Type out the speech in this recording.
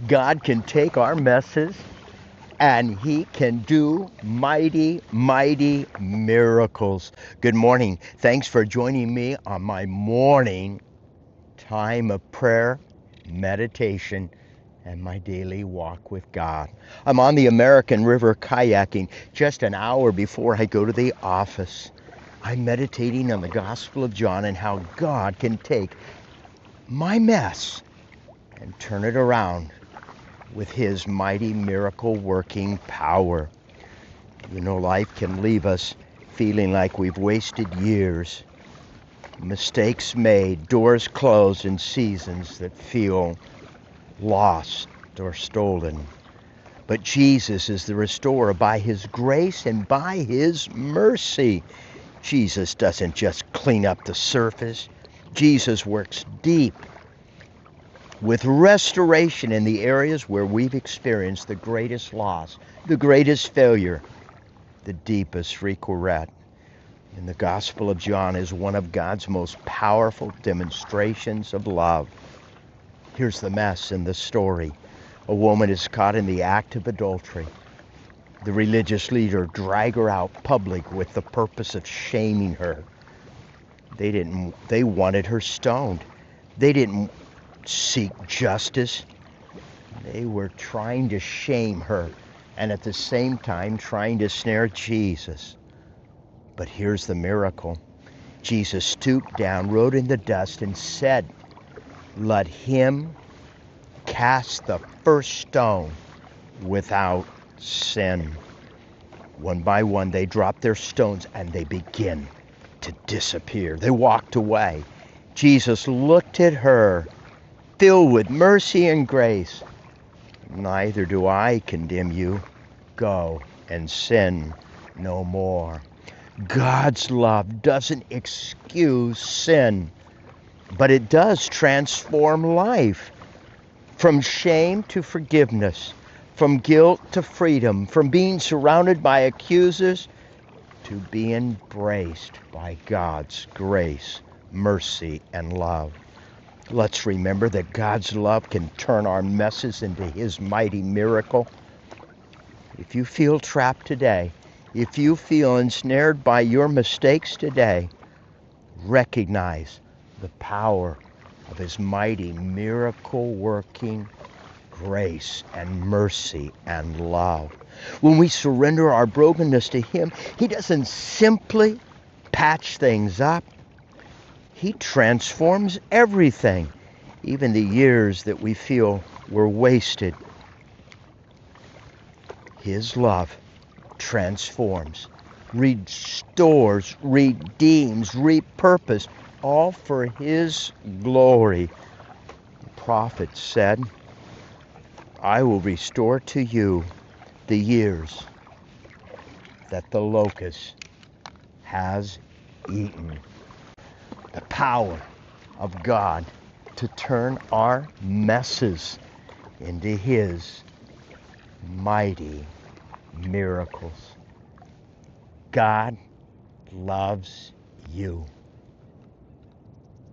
God can take our messes and He can do mighty, mighty miracles. Good morning. Thanks for joining me on my morning time of prayer, meditation, and my daily walk with God. I'm on the American River kayaking just an hour before I go to the office. I'm meditating on the Gospel of John and how God can take my mess and turn it around with His mighty miracle working power. You know, life can leave us feeling like we've wasted years, mistakes made, doors closed, and seasons that feel lost or stolen. But Jesus is the restorer by His grace and by His mercy. Jesus doesn't just clean up the surface. Jesus works deep with restoration in the areas where we've experienced the greatest loss, the greatest failure, the deepest regret. And the Gospel of John is one of God's most powerful demonstrations of love. Here's the mess in the story. A woman is caught in the act of adultery. The religious leader drag her out public with the purpose of shaming her. They wanted her stoned. They didn't seek justice. They were trying to shame her and at the same time trying to snare Jesus. But here's the miracle. Jesus stooped down, wrote in the dust, and said, "Let him cast the first stone without sin." One by one, they dropped their stones and they begin to disappear. They walked away. Jesus looked at her, filled with mercy and grace. "Neither do I condemn you. Go and sin no more." God's love doesn't excuse sin, but it does transform life. From shame to forgiveness, from guilt to freedom, from being surrounded by accusers to being embraced by God's grace, mercy, and love. Let's remember that God's love can turn our messes into His mighty miracle. If you feel trapped today, if you feel ensnared by your mistakes today, recognize the power of His mighty miracle working grace and mercy and love. When we surrender our brokenness to Him, He doesn't simply patch things up. He transforms everything, even the years that we feel were wasted. His love transforms, restores, redeems, repurposes, all for His glory. The prophet said, "I will restore to you the years that the locust has eaten." The power of God to turn our messes into His mighty miracles. God loves you.